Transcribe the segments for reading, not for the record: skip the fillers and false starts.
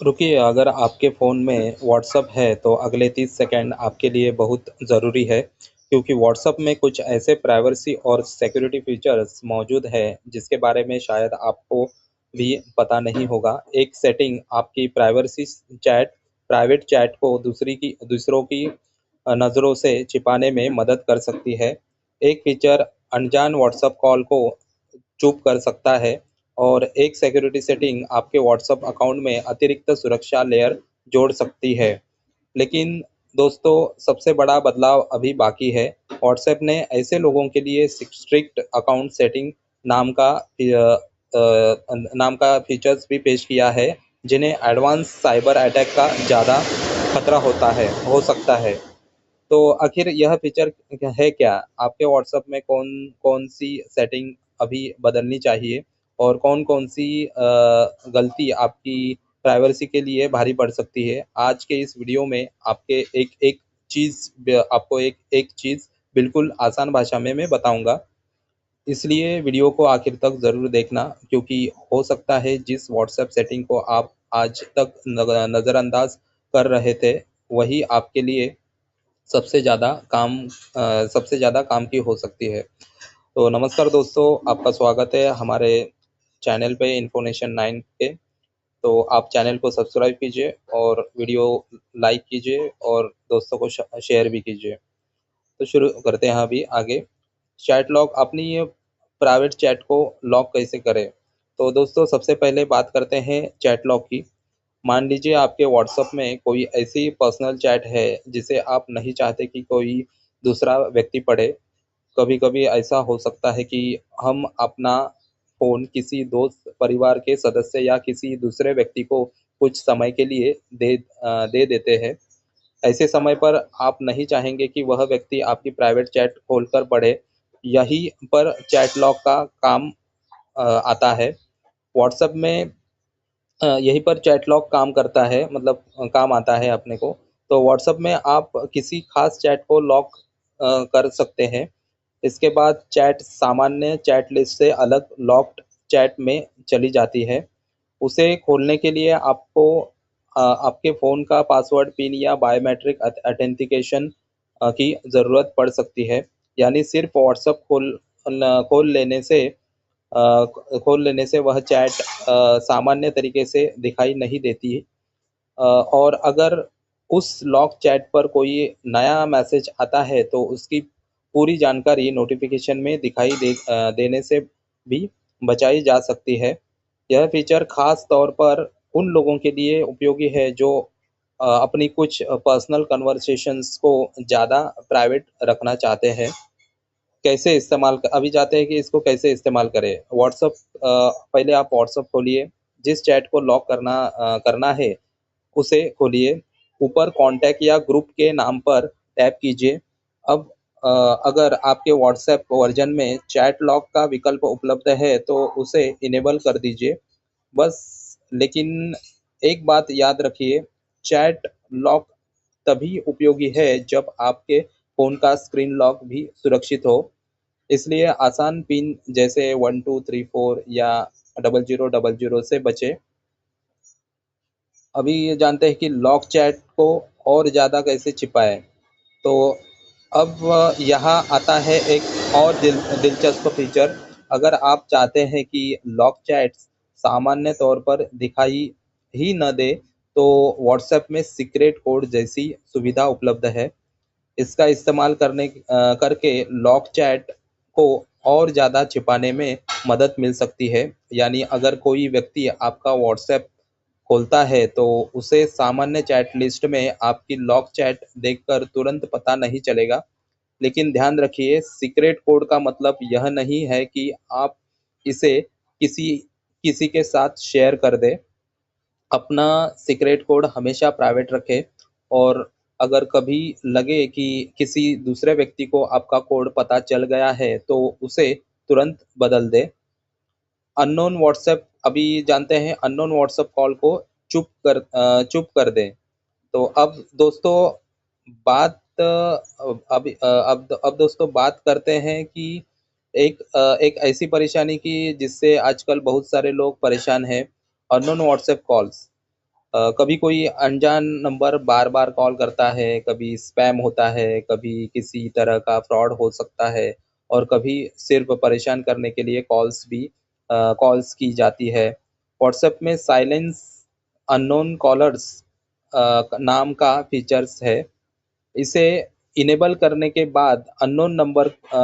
रुकिए, अगर आपके फ़ोन में व्हाट्सएप है तो अगले 30 सेकंड आपके लिए बहुत ज़रूरी है, क्योंकि व्हाट्सएप में कुछ ऐसे प्राइवेसी और सिक्योरिटी फीचर्स मौजूद हैं जिसके बारे में शायद आपको भी पता नहीं होगा। एक सेटिंग आपकी प्राइवेट चैट को दूसरों की नज़रों से छिपाने में मदद कर सकती है। एक फीचर अनजान व्हाट्सएप कॉल को चुप कर सकता है और एक सिक्योरिटी सेटिंग आपके व्हाट्सएप अकाउंट में अतिरिक्त सुरक्षा लेयर जोड़ सकती है। लेकिन दोस्तों, सबसे बड़ा बदलाव अभी बाकी है। व्हाट्सएप ने ऐसे लोगों के लिए स्ट्रिक्ट अकाउंट सेटिंग नाम का फीचर्स भी पेश किया है, जिन्हें एडवांस साइबर अटैक का ज़्यादा खतरा हो सकता है। तो आखिर यह फीचर है क्या? आपके व्हाट्सएप में कौन सी सेटिंग अभी बदलनी चाहिए और कौन-कौन सी गलती आपकी प्राइवेसी के लिए भारी पड़ सकती है? आज के इस वीडियो में आपको एक चीज़ बिल्कुल आसान भाषा में मैं बताऊँगा। इसलिए वीडियो को आखिर तक ज़रूर देखना, क्योंकि हो सकता है जिस व्हाट्सएप सेटिंग को आप आज तक नज़रअंदाज कर रहे थे, वही आपके लिए सबसे ज़्यादा काम की हो सकती है। तो नमस्कार दोस्तों, आपका स्वागत है हमारे चैनल पे इन्फॉर्मेशन 9 पे। तो आप चैनल को सब्सक्राइब कीजिए और वीडियो लाइक कीजिए और दोस्तों को शेयर भी कीजिए। तो शुरू करते हैं अभी आगे। चैट लॉक अपनी ये प्राइवेट चैट को लॉक कैसे करें? तो दोस्तों, सबसे पहले बात करते हैं चैट लॉक की। मान लीजिए आपके व्हाट्सएप में कोई ऐसी पर्सनल चैट है जिसे आप नहीं चाहते कि कोई दूसरा व्यक्ति पढ़े। कभी-कभी ऐसा हो सकता है कि हम अपना फ़ोन किसी दोस्त, परिवार के सदस्य या किसी दूसरे व्यक्ति को कुछ समय के लिए दे देते हैं। ऐसे समय पर आप नहीं चाहेंगे कि वह व्यक्ति आपकी प्राइवेट चैट खोलकर पढ़े। यहीं पर चैट लॉक का काम आता है। व्हाट्सएप में यहीं पर चैट लॉक काम करता है, मतलब काम आता है अपने को। तो व्हाट्सएप में आप किसी खास चैट को लॉक कर सकते हैं। इसके बाद चैट सामान्य चैट लिस्ट से अलग लॉक्ड चैट में चली जाती है। उसे खोलने के लिए आपको आपके फ़ोन का पासवर्ड, पिन या बायोमेट्रिक ऑथेंटिकेशन की ज़रूरत पड़ सकती है। यानी सिर्फ़ व्हाट्सएप खोल लेने से वह चैट सामान्य तरीके से दिखाई नहीं देती। और अगर उस लॉक चैट पर कोई नया मैसेज आता है तो उसकी पूरी जानकारी नोटिफिकेशन में देने से भी बचाई जा सकती है। यह फीचर खास तौर पर उन लोगों के लिए उपयोगी है जो अपनी कुछ पर्सनल कन्वर्सेशंस को ज़्यादा प्राइवेट रखना चाहते हैं। अभी जाते हैं कि इसको कैसे इस्तेमाल करें। पहले आप व्हाट्सएप खोलिए। जिस चैट को लॉक करना है उसे खोलिए। ऊपर कॉन्टैक्ट या ग्रुप के नाम पर टैप कीजिए। अब अ, अगर आपके व्हाट्सएप वर्जन में चैट लॉक का विकल्प उपलब्ध है तो उसे इनेबल कर दीजिए। बस, लेकिन एक बात याद रखिए, चैट लॉक तभी उपयोगी है जब आपके फ़ोन का स्क्रीन लॉक भी सुरक्षित हो। इसलिए आसान पिन जैसे 1 2 3 4 या 0000 से बचें। अभी ये जानते हैं कि लॉक चैट को और ज़्यादा कैसे छिपाएँ। तो अब यहाँ आता है एक और दिलचस्प फीचर। अगर आप चाहते हैं कि लॉक चैट्स सामान्य तौर पर दिखाई ही न दे, तो व्हाट्सएप में सीक्रेट कोड जैसी सुविधा उपलब्ध है। इसका इस्तेमाल करके लॉक चैट को और ज़्यादा छिपाने में मदद मिल सकती है। यानी अगर कोई व्यक्ति आपका व्हाट्सएप खोलता है तो उसे सामान्य चैट लिस्ट में आपकी लॉक चैट देखकर तुरंत पता नहीं चलेगा। लेकिन ध्यान रखिए, सीक्रेट कोड का मतलब यह नहीं है कि आप इसे किसी किसी के साथ शेयर कर दें। अपना सीक्रेट कोड हमेशा प्राइवेट रखें और अगर कभी लगे कि किसी दूसरे व्यक्ति को आपका कोड पता चल गया है तो उसे तुरंत बदल दें। अभी जानते हैं अननोन व्हाट्सएप कॉल को चुप कर दें। तो अब दोस्तों बात अब दोस्तों बात करते हैं कि एक ऐसी परेशानी की जिससे आजकल बहुत सारे लोग परेशान हैं, अननोन व्हाट्सएप कॉल्स। कभी कोई अनजान नंबर बार-बार कॉल करता है, कभी स्पैम होता है, कभी किसी तरह का फ्रॉड हो सकता है और कभी सिर्फ़ परेशान करने के लिए कॉल्स की जाती है। व्हाट्सएप में साइलेंस अननोन कॉलर्स नाम का फीचर्स है। इसे इनेबल करने के बाद अननोन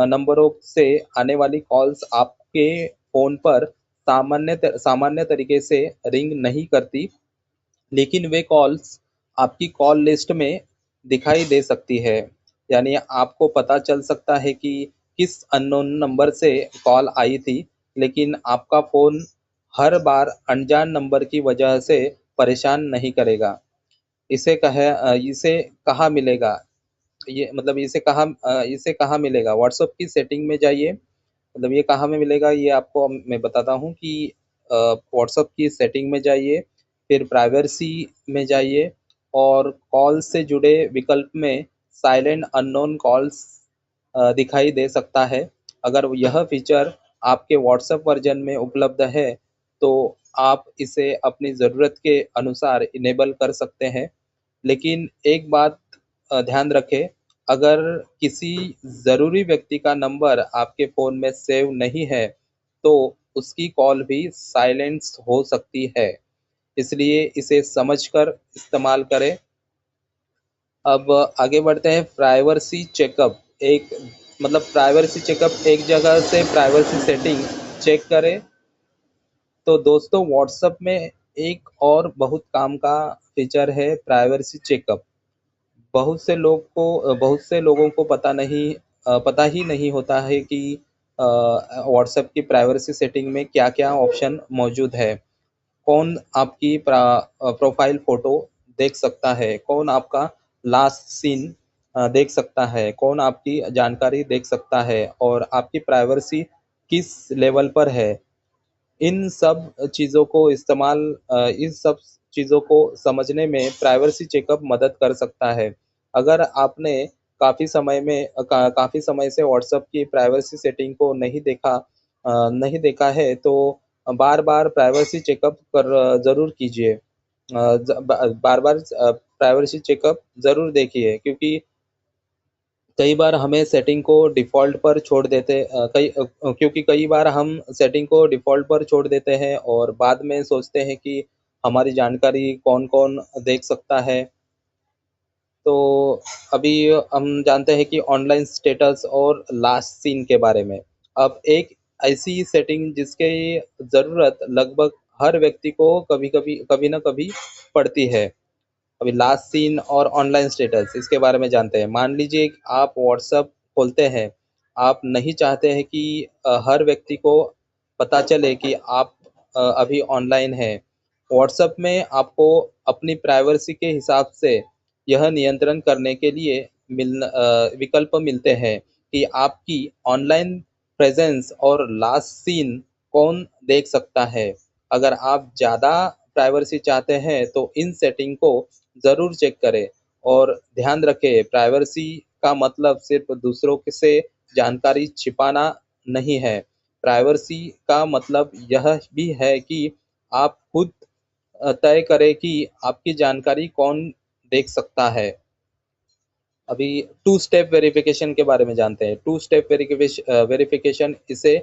नंबरों से आने वाली कॉल्स आपके फ़ोन पर सामान्य तरीके से रिंग नहीं करती, लेकिन वे कॉल्स आपकी कॉल लिस्ट में दिखाई दे सकती है। यानी आपको पता चल सकता है कि किस अननोन नंबर से कॉल आई थी, लेकिन आपका फ़ोन हर बार अनजान नंबर की वजह से परेशान नहीं करेगा। इसे कहाँ मिलेगा? इसे कहाँ मिलेगा? व्हाट्सएप की सेटिंग में जाइए। मतलब ये कहाँ में मिलेगा, ये आपको मैं बताता हूँ कि व्हाट्सएप की सेटिंग में जाइए, फिर प्राइवेसी में जाइए और कॉल से जुड़े विकल्प में साइलेंट अननोन कॉल्स दिखाई दे सकता है। अगर यह फीचर आपके व्हाट्सएप वर्ज़न में उपलब्ध है, तो आप इसे अपनी ज़रूरत के अनुसार इनेबल कर सकते हैं। लेकिन एक बात ध्यान रखें, अगर किसी ज़रूरी व्यक्ति का नंबर आपके फ़ोन में सेव नहीं है, तो उसकी कॉल भी साइलेंस हो सकती है। इसलिए इसे समझकर इस्तेमाल करें। अब आगे बढ़ते हैं प्राइवेसी चेकअप। प्राइवेसी चेकअप एक जगह से प्राइवेसी सेटिंग चेक करें। तो दोस्तों व्हाट्सएप में एक और बहुत काम का फीचर है प्राइवेसी चेकअप। बहुत से लोगों को पता ही नहीं होता है कि व्हाट्सएप की प्राइवेसी सेटिंग में क्या-क्या ऑप्शन मौजूद है। कौन आपकी प्रोफ़ाइल फ़ोटो देख सकता है, कौन आपका लास्ट सीन देख सकता है, कौन आपकी जानकारी देख सकता है और आपकी प्राइवेसी किस लेवल पर है। इन सब चीज़ों को इस सब चीज़ों को समझने में प्राइवेसी चेकअप मदद कर सकता है। अगर आपने काफ़ी समय से व्हाट्सएप की प्राइवेसी सेटिंग को नहीं देखा है, तो बार-बार प्राइवेसी चेकअप ज़रूर कीजिए। बार-बार प्राइवेसी चेकअप ज़रूर देखिए, क्योंकि कई बार हमें सेटिंग को डिफ़ॉल्ट पर छोड़ देते क्योंकि कई बार हम सेटिंग को डिफ़ॉल्ट पर छोड़ देते हैं और बाद में सोचते हैं कि हमारी जानकारी कौन-कौन देख सकता है। तो अभी हम जानते हैं कि ऑनलाइन स्टेटस और लास्ट सीन के बारे में। अब एक ऐसी सेटिंग जिसकी ज़रूरत लगभग हर व्यक्ति को कभी न कभी पड़ती है। अभी लास्ट सीन और ऑनलाइन स्टेटस इसके बारे में जानते हैं। मान लीजिए कि आप व्हाट्सएप खोलते हैं, आप नहीं चाहते हैं कि हर व्यक्ति को पता चले कि आप अभी ऑनलाइन हैं। व्हाट्सएप में आपको अपनी प्राइवेसी के हिसाब से यह नियंत्रण करने के लिए विकल्प मिलते हैं कि आपकी ऑनलाइन प्रेज़ेंस और लास्ट सीन कौन देख सकता है। अगर आप ज़्यादा प्राइवेसी चाहते हैं, तो इन सेटिंग को ज़रूर चेक करें और ध्यान रखें, प्राइवेसी का मतलब सिर्फ़ दूसरों से जानकारी छिपाना नहीं है। प्राइवेसी का मतलब यह भी है कि आप खुद तय करें कि आपकी जानकारी कौन देख सकता है। अभी टू स्टेप वेरिफ़िकेशन के बारे में जानते हैं। टू स्टेप वेरिफ़िकेशन इसे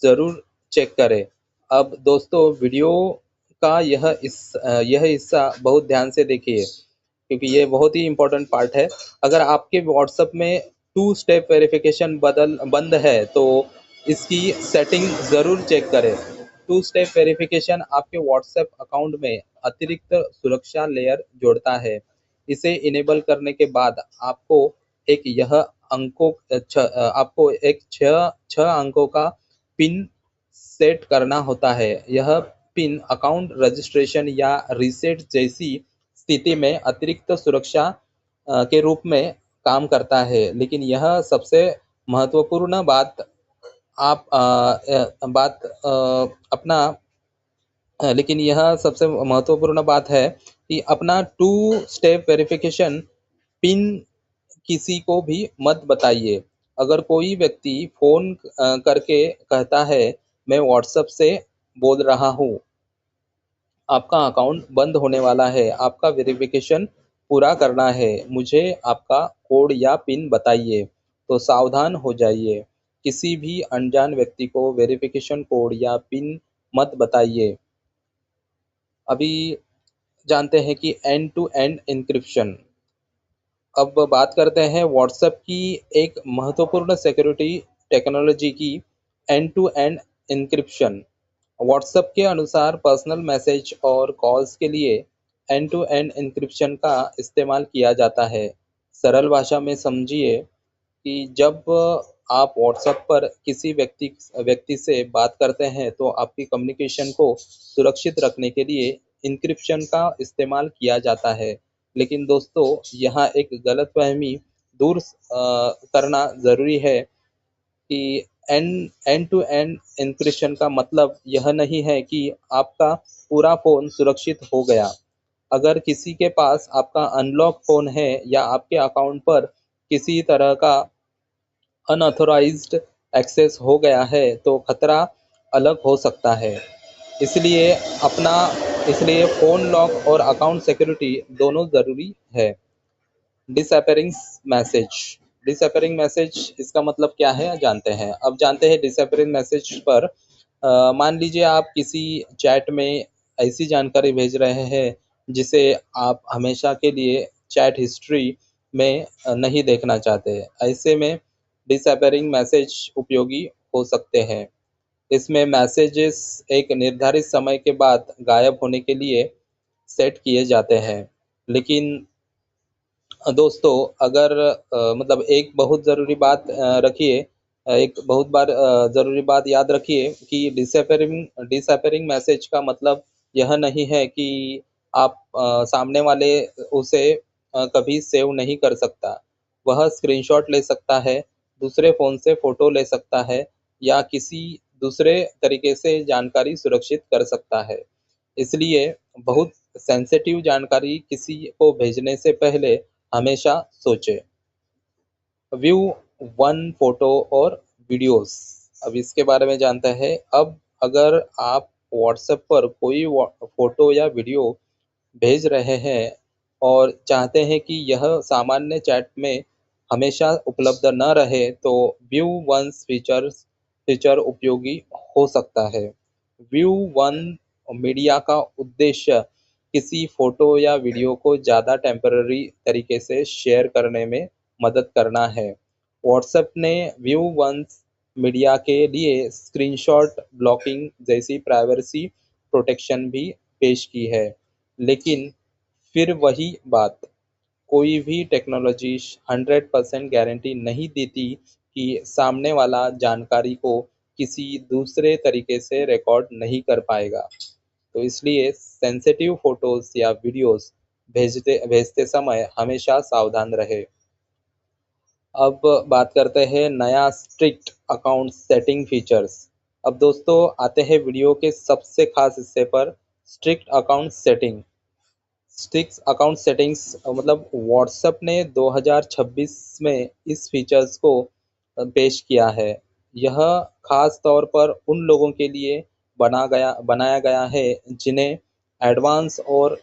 ज़रूर चेक करें। अब दोस्तों वीडियो का यह हिस्सा बहुत ध्यान से देखिए, क्योंकि ये बहुत ही इम्पोर्टेंट पार्ट है। अगर आपके व्हाट्सएप में टू स्टेप वेरिफ़िकेशन बदल बंद है, तो इसकी सेटिंग ज़रूर चेक करें। टू स्टेप वेरिफ़िकेशन आपके व्हाट्सएप अकाउंट में अतिरिक्त सुरक्षा लेयर जोड़ता है। इसे इनेबल करने के बाद एक यह अंकों आपको एक 6 अंकों का पिन सेट करना होता है। यह पिन अकाउंट रजिस्ट्रेशन या रीसेट जैसी स्थिति में अतिरिक्त सुरक्षा के रूप में काम करता है। लेकिन यह सबसे महत्वपूर्ण बात आप अ, बात अपना लेकिन यह सबसे महत्वपूर्ण बात है कि अपना टू स्टेप वेरिफिकेशन पिन किसी को भी मत बताइए। अगर कोई व्यक्ति फ़ोन करके कहता है, मैं व्हाट्सएप से बोल रहा हूँ, आपका अकाउंट बंद होने वाला है, आपका वेरिफिकेशन पूरा करना है, मुझे आपका कोड या पिन बताइए। तो सावधान हो जाइए, किसी भी अनजान व्यक्ति को वेरिफिकेशन कोड या पिन मत बताइए। अभी जानते हैं कि एंड टू एंड एन्क्रिप्शन। अब बात करते हैं व्हाट्सएप की एक महत्वपूर्ण सिक्योरिटी टेक्नोलॉजी की, end to end encryption. WhatsApp के अनुसार पर्सनल मैसेज और कॉल्स के लिए एंड टू एंड एन्क्रिप्शन का इस्तेमाल किया जाता है। सरल भाषा में समझिए कि जब आप व्हाट्सएप पर किसी व्यक्ति से बात करते हैं तो आपकी कम्युनिकेशन को सुरक्षित रखने के लिए एन्क्रिप्शन का इस्तेमाल किया जाता है। लेकिन दोस्तों, यहाँ एक गलतफहमी दूर करना ज़रूरी है कि एंड टू एंड एन्क्रिप्शन का मतलब यह नहीं है कि आपका पूरा फ़ोन सुरक्षित हो गया। अगर किसी के पास आपका अनलॉक फ़ोन है या आपके अकाउंट पर किसी तरह का अनऑथोराइज्ड एक्सेस हो गया है तो खतरा अलग हो सकता है। इसलिए अपना इसलिए फ़ोन लॉक और अकाउंट सिक्योरिटी दोनों ज़रूरी है। Disappearing message. डिसअपियरिंग मैसेज इसका मतलब क्या है जानते हैं। अब जानते हैं डिसअपियरिंग मैसेज पर मान लीजिए आप किसी चैट में ऐसी जानकारी भेज रहे हैं जिसे आप हमेशा के लिए चैट हिस्ट्री में नहीं देखना चाहते। ऐसे में डिसअपियरिंग मैसेज उपयोगी हो सकते हैं। इसमें मैसेजेस एक निर्धारित समय के बाद गायब होने के लिए सेट किए जाते हैं। लेकिन दोस्तों, अगर मतलब एक बहुत ज़रूरी बात रखिए, एक बहुत बार ज़रूरी बात याद रखिए कि डिसअपियरिंग मैसेज का मतलब यह नहीं है कि आप सामने वाले उसे कभी सेव नहीं कर सकता। वह स्क्रीनशॉट ले सकता है, दूसरे फ़ोन से फ़ोटो ले सकता है या किसी दूसरे तरीके से जानकारी सुरक्षित कर सकता है। इसलिए बहुत सेंसिटिव जानकारी किसी को भेजने से पहले हमेशा सोचें। व्यू वन फोटो और वीडियोस। अब इसके बारे में जानते हैं। अब अगर आप व्हाट्सएप पर कोई फोटो या वीडियो भेज रहे हैं और चाहते हैं कि यह सामान्य चैट में हमेशा उपलब्ध न रहे तो व्यू वंस फीचर उपयोगी हो सकता है। व्यू वन मीडिया का उद्देश्य किसी फोटो या वीडियो को ज़्यादा टेम्पररी तरीके से शेयर करने में मदद करना है। व्हाट्सएप ने व्यू वंस मीडिया के लिए स्क्रीनशॉट ब्लॉकिंग जैसी प्राइवेसी प्रोटेक्शन भी पेश की है। लेकिन फिर वही बात, कोई भी टेक्नोलॉजी 100% गारंटी नहीं देती कि सामने वाला जानकारी को किसी दूसरे तरीके से रिकॉर्ड नहीं कर पाएगा। तो इसलिए सेंसिटिव फोटोज़ या वीडियोज़ भेजते भेजते समय हमेशा सावधान रहे। अब बात करते हैं नया स्ट्रिक्ट अकाउंट सेटिंग फीचर्स। अब दोस्तों आते हैं वीडियो के सबसे खास हिस्से पर, strict account setting. Strict account settings मतलब व्हाट्सएप ने 2026 में इस फीचर्स को पेश किया है। यह खास तौर पर उन लोगों के लिए बनाया गया है जिन्हें एडवांस और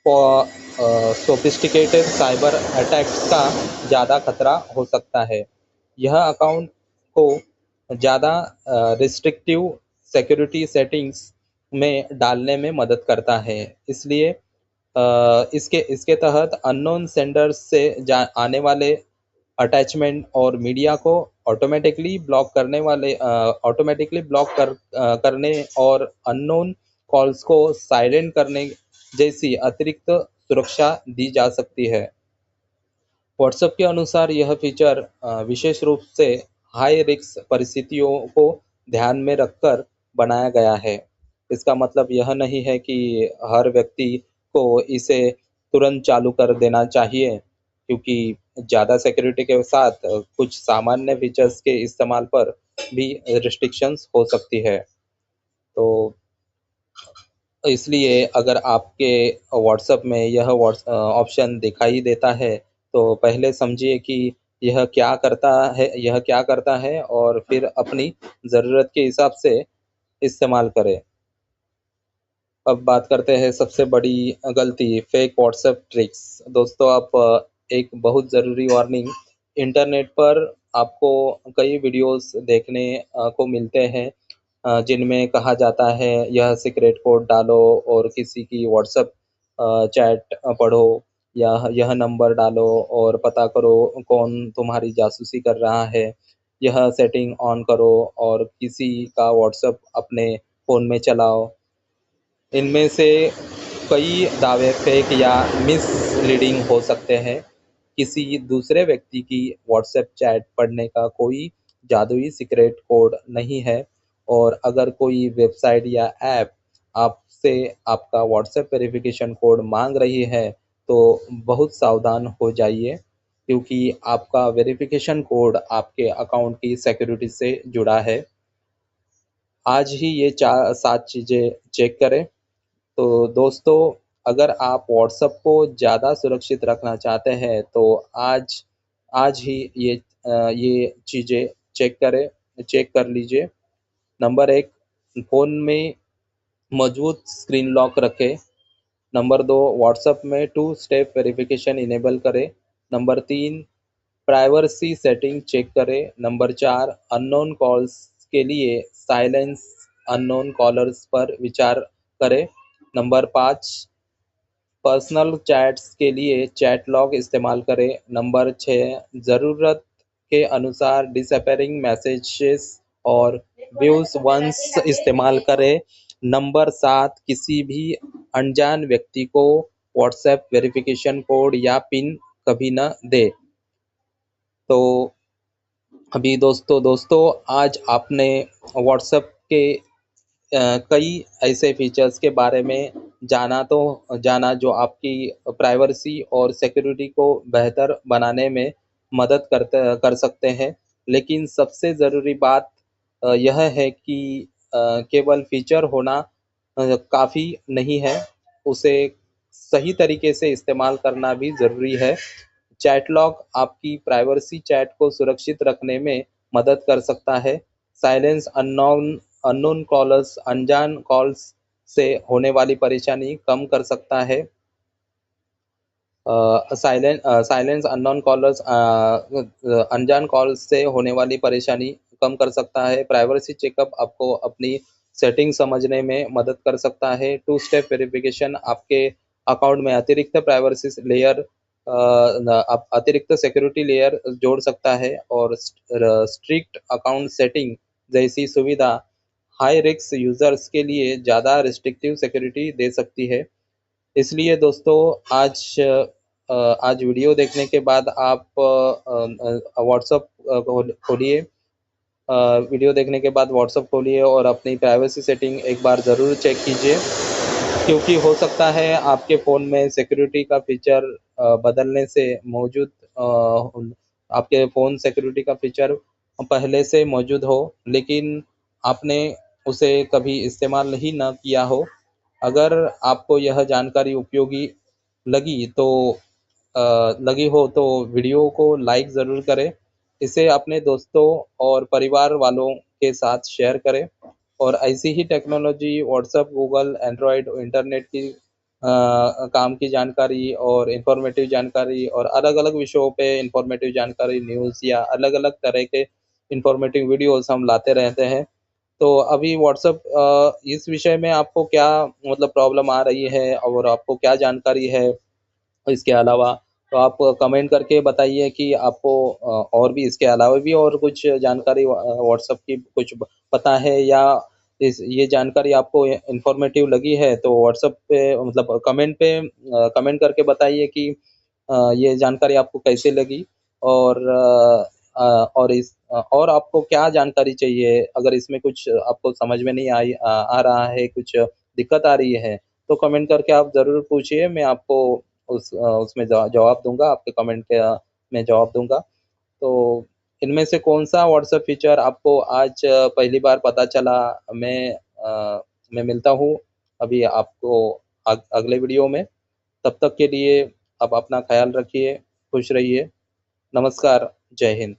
सोफिस्टिकेटेड साइबर अटैक्स का ज़्यादा खतरा हो सकता है। यह अकाउंट को ज़्यादा रिस्ट्रिक्टिव सिक्योरिटी सेटिंग्स में डालने में मदद करता है। इसलिए इसके इसके तहत अननोन सेंडर्स से आने वाले अटैचमेंट और मीडिया को ऑटोमेटिकली करने और अननोन कॉल्स को साइलेंट करने जैसी अतिरिक्त सुरक्षा दी जा सकती है। व्हाट्सएप के अनुसार यह फीचर विशेष रूप से हाई रिस्क परिस्थितियों को ध्यान में रखकर बनाया गया है। इसका मतलब यह नहीं है कि हर व्यक्ति को इसे तुरंत चालू कर देना चाहिए, क्योंकि ज़्यादा सिक्योरिटी के साथ कुछ सामान्य फीचर्स के इस्तेमाल पर भी रिस्ट्रिक्शंस हो सकती है। तो इसलिए अगर आपके व्हाट्सएप में यह ऑप्शन दिखाई देता है तो पहले समझिए कि यह क्या करता है और फिर अपनी ज़रूरत के हिसाब से इस्तेमाल करें। अब बात करते हैं सबसे बड़ी गलती, फेक व्हाट्सएप ट्रिक्स। दोस्तों, आप एक बहुत ज़रूरी वार्निंग, इंटरनेट पर आपको कई वीडियोस देखने को मिलते हैं जिनमें कहा जाता है यह सीक्रेट कोड डालो और किसी की व्हाट्सएप चैट पढ़ो, या यह नंबर डालो और पता करो कौन तुम्हारी जासूसी कर रहा है। यह सेटिंग ऑन करो और किसी का व्हाट्सएप अपने फ़ोन में चलाओ। इनमें से कई दावे फेक या मिसलीडिंग हो सकते हैं। किसी दूसरे व्यक्ति की व्हाट्सएप चैट पढ़ने का कोई जादुई सीक्रेट कोड नहीं है, और अगर कोई वेबसाइट या ऐप आपसे आपका व्हाट्सएप वेरिफिकेशन कोड मांग रही है, तो बहुत सावधान हो जाइए, क्योंकि आपका वेरिफिकेशन कोड आपके अकाउंट की सिक्योरिटी से जुड़ा है। आज ही ये 7 चीज़ें चेक करें। तो दोस्तों, अगर आप व्हाट्सएप को ज़्यादा सुरक्षित रखना चाहते हैं, तो आज आज ही ये चीज़ें चेक कर लीजिए। नंबर 1, फ़ोन में मौजूद स्क्रीन लॉक रखें। नंबर 2, व्हाट्सएप में टू स्टेप वेरिफिकेशन इनेबल करें। नंबर 3, प्राइवेसी सेटिंग चेक करें। नंबर 4, अननोन कॉल्स के लिए साइलेंस अननोन कॉलर्स पर विचार करें। नंबर 5, पर्सनल चैट्स के लिए चैट लॉग इस्तेमाल करें। नंबर 6, ज़रूरत के अनुसार डिसअपियरिंग मैसेजेस और व्यूज़ वंस इस्तेमाल करें। नंबर 7, किसी भी अनजान व्यक्ति को व्हाट्सएप वेरिफिकेशन कोड या पिन कभी न दें। तो अभी दोस्तों आज आपने व्हाट्सएप के कई ऐसे फीचर्स के बारे में जाना जो आपकी प्राइवेसी और सिक्योरिटी को बेहतर बनाने में मदद कर सकते हैं। लेकिन सबसे ज़रूरी बात यह है कि केवल फीचर होना काफ़ी नहीं है, उसे सही तरीके से इस्तेमाल करना भी ज़रूरी है। चैट लॉग आपकी प्राइवेसी चैट को सुरक्षित रखने में मदद कर सकता है। साइलेंस अननोन कॉलर्स अनजान कॉल्स से होने वाली परेशानी कम कर सकता है। साइलेंस अननोन कॉलर्स अनजान कॉल से होने वाली परेशानी कम कर सकता है। प्राइवेसी चेकअप आपको अपनी सेटिंग समझने में मदद कर सकता है। टू स्टेप वेरिफिकेशन आपके अकाउंट में अतिरिक्त सिक्योरिटी लेयर जोड़ सकता है, और स्ट्रिक्ट अकाउंट सेटिंग जैसी सुविधा हाई रिस्क यूजर्स के लिए ज़्यादा रिस्ट्रिक्टिव सिक्योरिटी दे सकती है। इसलिए दोस्तों, आज वीडियो देखने के बाद आप व्हाट्सएप खोलिए। वीडियो देखने के बाद व्हाट्सएप खोलिए और अपनी प्राइवेसी सेटिंग एक बार ज़रूर चेक कीजिए, क्योंकि हो सकता है आपके फ़ोन में सिक्योरिटी का फीचर बदलने से आपके फ़ोन सिक्योरिटी का फीचर पहले से मौजूद हो, लेकिन आपने उसे कभी इस्तेमाल ही ना किया हो। अगर आपको यह जानकारी उपयोगी लगी तो लगी हो तो वीडियो को लाइक ज़रूर करें। इसे अपने दोस्तों और परिवार वालों के साथ शेयर करें, और ऐसी ही technology, WhatsApp, Google, Android, internet की काम की जानकारी और इन्फॉर्मेटिव जानकारी और अलग-अलग विषयों पे इन्फॉर्मेटिव जानकारी, न्यूज़ या अलग-अलग तरह के इन्फॉर्मेटिव वीडियोज़ हम लाते रहते हैं। तो अभी व्हाट्सएप इस विषय में आपको क्या मतलब प्रॉब्लम आ रही है और आपको क्या जानकारी है इसके अलावा, तो आप कमेंट करके बताइए कि आपको और भी इसके अलावा भी और कुछ जानकारी व्हाट्सएप की कुछ पता है, या इस ये जानकारी आपको इन्फॉर्मेटिव लगी है, तो व्हाट्सएप पे मतलब कमेंट करके बताइए कि ये जानकारी आपको कैसे लगी, और और आपको क्या जानकारी चाहिए। अगर इसमें कुछ आपको समझ में नहीं आ रहा है, कुछ दिक्कत आ रही है, तो कमेंट करके आप ज़रूर पूछिए, मैं आपको उसमें जवाब दूँगा, आपके कमेंट के में जवाब दूँगा। तो इनमें से कौन-सा व्हाट्सएप फीचर आपको आज पहली बार पता चला, मैं मिलता हूँ अभी आपको अगले वीडियो में। तब तक के लिए आप अपना ख़्याल रखिए, खुश रहिए। नमस्कार, जय हिंद।